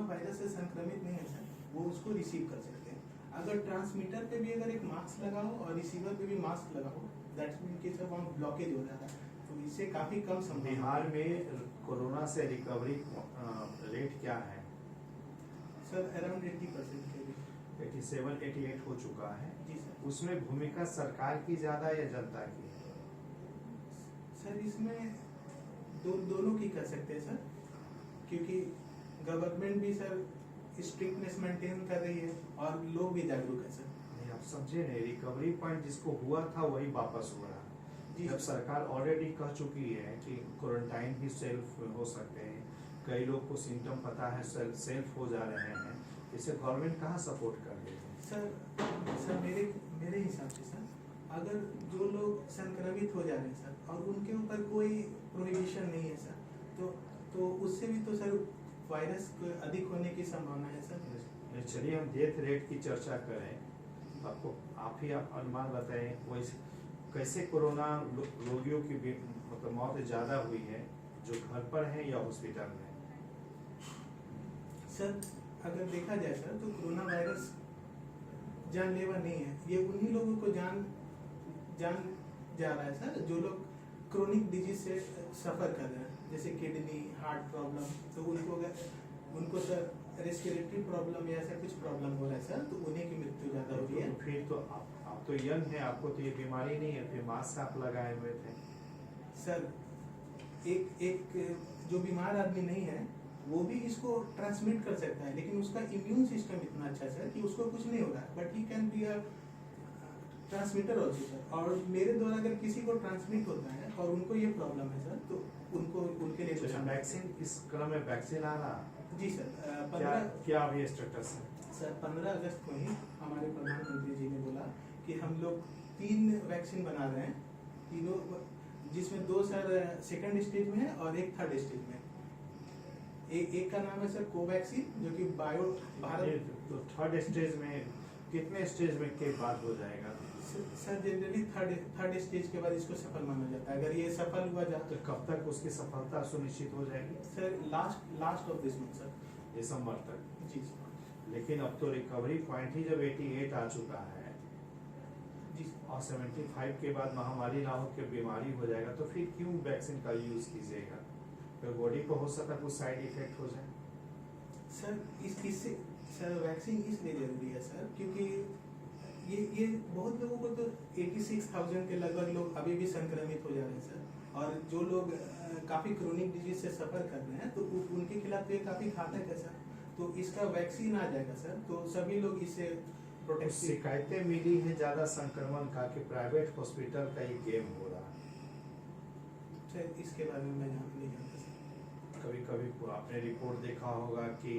Virus से संक्रमित नहीं है सर, वो उसको रिसीव कर सकते हैं। अगर ट्रांसमीटर पे भी अगर एक मास्क लगाओ और रिसीवर पे भी मास्क लगाओ, दैट्स मीन कि सर वहाँ ब्लॉकेज हो जाता है, तो इससे काफी कम संभावना। बिहार में कोरोना से रिकवरी रेट क्या है? सर अराउंड 80% के भी 87-88 हो चुका है जी सर। उसमें भूमिका सरकार की ज्यादा या जनता की? सर इसमें दोनों की कर सकते हैं सर, क्योंकि गवर्नमेंट भी सर स्ट्रिक्टनेस मेंटेन कर रही है और लोग भी जागरूक है सर। नहीं, आप समझे नहीं, रिकवरी पॉइंट जिसको हुआ था वही वापस हो रहा है। जब सरकार ऑलरेडी कह चुकी है कि क्वारंटाइन भी सेल्फ हो सकते हैं, कई लोग को सिम्टम पता है सेल्फ हो जा रहे हैं, इसे गवर्नमेंट कहाँ सपोर्ट कर रही है? सर मेरे हिसाब से सर, अगर जो लोग संक्रमित हो जा रहे हैं सर और उनके ऊपर कोई प्रोहिबिशन नहीं है सर, तो उससे भी तो सर वायरस अधिक होने की संभावना है सर। चलिए हम डेथ रेट की चर्चा करें, आपको आप अनुमान बताएं वैसे कैसे कोरोना रोगियों की मतलब मौत ज्यादा हुई है, जो घर पर है या हॉस्पिटल में? सर अगर देखा जाए सर तो कोरोना वायरस जानलेवा नहीं है, ये उन्हीं लोगों को जान जा रहा है सर जो लोग क्रोनिक डिजीज से सफर कर रहे हैं, जैसे किडनी हार्ट प्रॉब्लम, तो उनको सर रेस्पिरेटरी प्रॉब्लम या ऐसा कुछ प्रॉब्लम हो रहा है सर, तो उन्हीं की मृत्यु ज्यादा हो रही है। फिर तो आप तो यंग है, आपको तो ये बीमारी नहीं है, फिर मास्क आप लगाए हुए थे। सर एक जो बीमार आदमी नहीं है वो भी इसको ट्रांसमिट कर सकता है, लेकिन उसका इम्यून सिस्टम इतना अच्छा है सर कि उसको कुछ नहीं हो रहा है, but he can be a transmitter also sir. और मेरे द्वारा अगर किसी को ट्रांसमिट होता है और उनको ये प्रॉब्लम है सर, तो उनके लिए वैक्सीन इस क्रम में वैक्सीन आ रहा? जी सर। क्या अभी स्टेटस है सर? 15 अगस्त को ही हमारे प्रधानमंत्री जी ने बोला कि हम लोग 3 वैक्सीन बना रहे हैं, तीनों, जिसमें 2 सर सेकंड स्टेज में है और एक थर्ड स्टेज में। एक का नाम है सर कोवैक्सीन, जो कि बायो भारत। तो थर्ड स्टेज में कितने स्टेज में के बाद हो जाएगा? सर जनरली थर्ड स्टेज के बाद इसको सफल माना जाता है। अगर ये सफल हुआ जाए तो कब तक उसकी सफलता सुनिश्चित हो जाएगी? Sir last of this month sir, दिसंबर तक। जी सर। लेकिन अब तो रिकवरी पॉइंट ही जब 88 आ चुका है जी और 75 के बाद महामारी ना हो के बीमारी हो जाएगा, तो फिर क्यों वैक्सीन का यूज कीजिएगा? तो बॉडी को हो सकता है कुछ साइड इफेक्ट हो जाए। सर इससे सर वैक्सीन इसलिए जरूरी है सर, क्योंकि ये बहुत लोगों को तो 86,000 के लगभग लोग अभी भी संक्रमित हो जा रहे हैं सर, और जो लोग काफी क्रोनिक डिजीज से सफर कर रहे हैं तो उनके खिलाफ तो ये काफी घातक है सर। तो इसका वैक्सीन आ जाएगा सर, तो सभी लोग इससे प्रोटेक्ट। शिकायतें मिली है ज्यादा संक्रमण का कि प्राइवेट हॉस्पिटल का ये गेम हो रहा है? सर इसके बारे में मैं नहीं जानता सर। कभी कभी आपने रिपोर्ट देखा होगा कि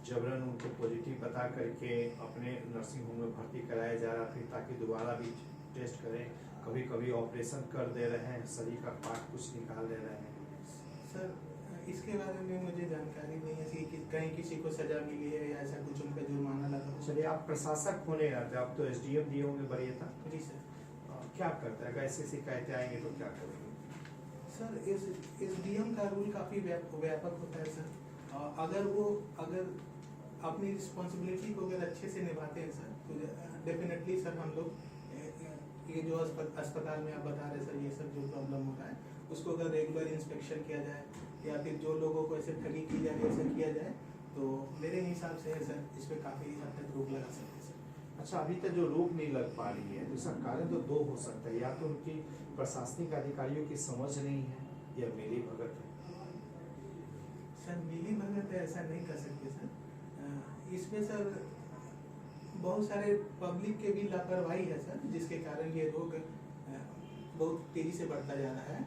जबरन उनको पॉजिटिव बता करके अपने नर्सिंग होम में भर्ती कराया जा रहा, फिर ताकि दोबारा भी टेस्ट करें। कभी कभी ऑपरेशन कर दे रहे हैं, शरीर का पार्ट कुछ निकाल दे रहे हैं। सर इसके बारे में मुझे जानकारी नहीं है कि कहीं किसी को सजा मिली है या ऐसा कुछ, उनका जुर्माना लगा हो। चलिए, आप प्रशासक होने आते, आप तो SDM दिए होंगे वरीयता। जी सर। क्या करते हैं अगर ऐसी शिकायतें आएंगे तो क्या करेंगे? सर SDM का रूल काफी व्यापक होता है सर। अगर अपनी रिस्पॉन्सिबिलिटी को अगर अच्छे से निभाते हैं सर, तो डेफिनेटली सर हम लोग ये जो अस्पताल में आप बता रहे सर, ये सब जो प्रॉब्लम हो रहा है उसको अगर रेगुलर इंस्पेक्शन किया जाए या फिर जो लोगों को ऐसे ठगी की जा रही है ऐसा किया जाए, तो मेरे हिसाब से सर इस पर काफी हद तक रोक लगा सकते हैं सर। अच्छा, अभी तक जो रोक नहीं लग पा रही है, इसका कारण तो 2 हो सकता है, या तो उनकी प्रशासनिक अधिकारियों की समझ नहीं है या मिली भगत है। सर मिली भगत है ऐसा नहीं कर सकते सर, इसमें सर बहुत सारे पब्लिक के भी लापरवाही है सर, जिसके कारण ये रोग बहुत तेजी से बढ़ता जा रहा है।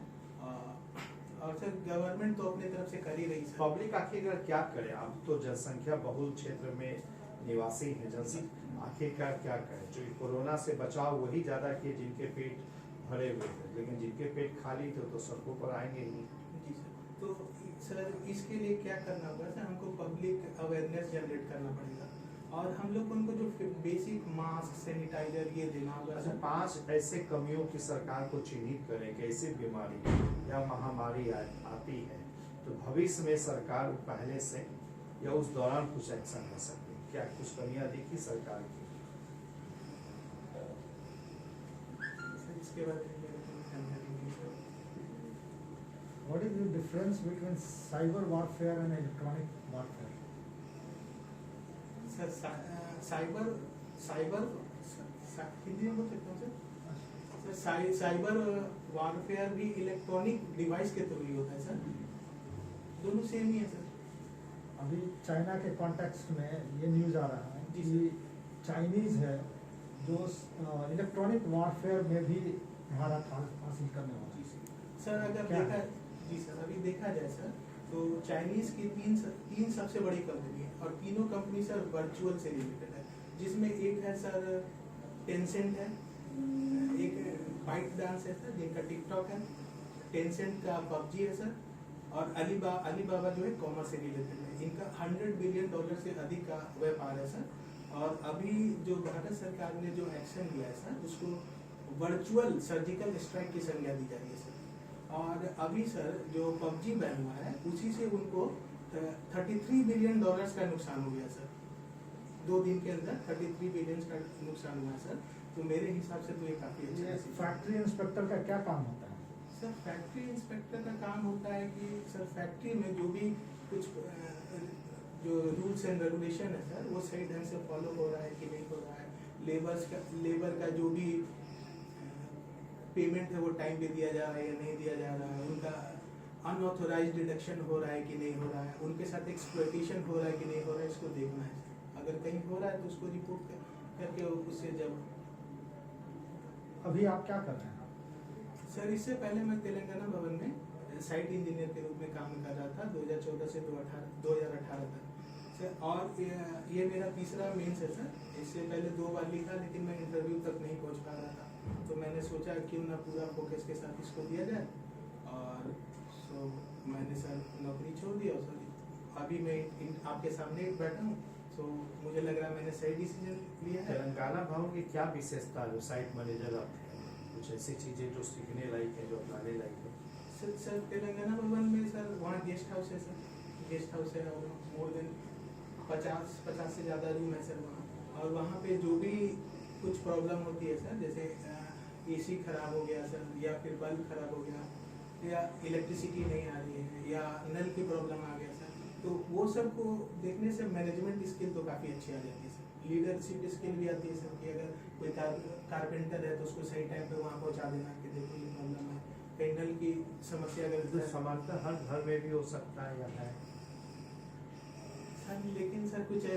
और सर गवर्नमेंट तो अपने तरफ से कर ही रही सर। पब्लिक आखिरकार क्या करे? आप तो जनसंख्या बहुल क्षेत्र में निवासी है, आखिरकार क्या करे? जो कोरोना से बचाव वही ज्यादा किए जिनके पेट भरे हुए थे, लेकिन जिनके पेट खाली थे तो सड़कों पर आएंगे ही। जी सर। तो सर इसके लिए क्या करना होगा सर? हमको पब्लिक अवेयरनेस जनरेट करना पड़ेगा और हम लोग को उनको जो बेसिक मास्क, सैनिटाइजर ये देना होगा। अच्छा, 5 ऐसे कमियों की सरकार को चिन्हित करें कि ऐसी बीमारी या महामारी आती है तो भविष्य में सरकार पहले से या उस दौरान कुछ एक्शन ले सकते हैं? क्या कुछ कमियां देखी सरकार की? सर इसके बारे में मेरे को जानकारी नहीं है। What is the difference between cyber warfare and electronic warfare? Sir cyber cyber Hindi में बोल सकता हूँ सर। सर साइबर वारफेयर भी इलेक्ट्रॉनिक डिवाइस के थ्रू ही होता है सर, दोनों सेम ही है सर। अभी चाइना के कॉन्टेक्स्ट में ये न्यूज आ रहा है जी कि चाइनीज है जो इलेक्ट्रॉनिक वारफेयर में भी महारत हासिल करने वाला जी है। सर अगर क्या देखा है? जी सर अभी देखा जाए सर तो चाइनीज की तीन सबसे बड़ी कंपनी है और तीनों कंपनी सर वर्चुअल से रिलेटेड है, जिसमें एक है सर टेंसेंट है, एक बाइट डांस है सर जिनका टिकटॉक है, टेंसेंट का पबजी है सर, और अलीबाबा जो है कॉमर्स से रिलेटेड है। इनका $100 बिलियन से अधिक का व्यापार है सर। और अभी जो भारत सरकार ने जो एक्शन लिया है सर उसको वर्चुअल सर्जिकल स्ट्राइक की संज्ञा दी जा रही है सर। और अभी सर जो पबजी बैन हुआ है उसी से उनको $33 बिलियन का नुकसान हो गया सर। 2 दिन के अंदर 33 बिलियन का नुकसान हुआ है सर। तो मेरे हिसाब से तो ये काफी अच्छा ये है। फैक्ट्री इंस्पेक्टर का क्या काम होता है? सर फैक्ट्री इंस्पेक्टर का काम होता है कि सर फैक्ट्री में जो भी कुछ जो रूल्स एंड रेगुलेशन है सर वो सही ढंग से फॉलो हो रहा है कि नहीं हो रहा है, लेबर का जो भी पेमेंट है वो टाइम पे दिया जा रहा है या नहीं दिया जा रहा है, उनका अनऑथोराइज्ड डिडक्शन हो रहा है कि नहीं हो रहा है, उनके साथ एक्सप्लॉइटेशन हो रहा है कि नहीं हो रहा है, इसको देखना है। अगर कहीं हो रहा है तो उसको रिपोर्ट करके उससे जब अभी आप क्या कर रहे हैं? सर इससे पहले मैं तेलंगाना भवन में साइट इंजीनियर के रूप में काम कर रहा था 2014 से 2018 तक सर। और ये मेरा तीसरा मेंस है सर। इससे पहले 2 बार लिखा लेकिन मैं इंटरव्यू तक नहीं पहुंच पा रहा था, तो मैंने सोचा क्यों ना पूरा फोकस के साथ इसको दिया जाए। और सो मैंने सर नौकरी छोड़ दी और सर अभी मैं आपके सामने बैठा हूँ, तो मुझे लग रहा है मैंने सही डिसीजन लिया है। तेलंगाना भवन की क्या विशेषता है? साइट मैनेजर आप हैं, कुछ ऐसी चीजें जो सीखने लायक है, जो अपनाने लायक है? सर तेलंगाना भवन में सर वहाँ गेस्ट हाउस है सर, गेस्ट हाउस है और मोर देन 50 से ज़्यादा रूम है सर वहाँ। और वहाँ पे जो भी कुछ प्रॉब्लम होती है सर, जैसे एसी खराब हो गया सर, या फिर बल्ब खराब हो गया, या इलेक्ट्रिसिटी नहीं आ रही है, या नल की प्रॉब्लम आ गया सर, तो वो सब को देखने से मैनेजमेंट स्किल तो काफ़ी अच्छी आ जाती है सर। लीडरशिप स्किल भी आती है सर कि अगर कोई कारपेंटर है तो उसको सही टाइम पे वहाँ पहुँचा देना कि देखो ये प्रॉब्लम है, कहीं नल की समस्या तो अगर समानता हर घर में भी हो सकता है या है? सर, लेकिन सर कुछ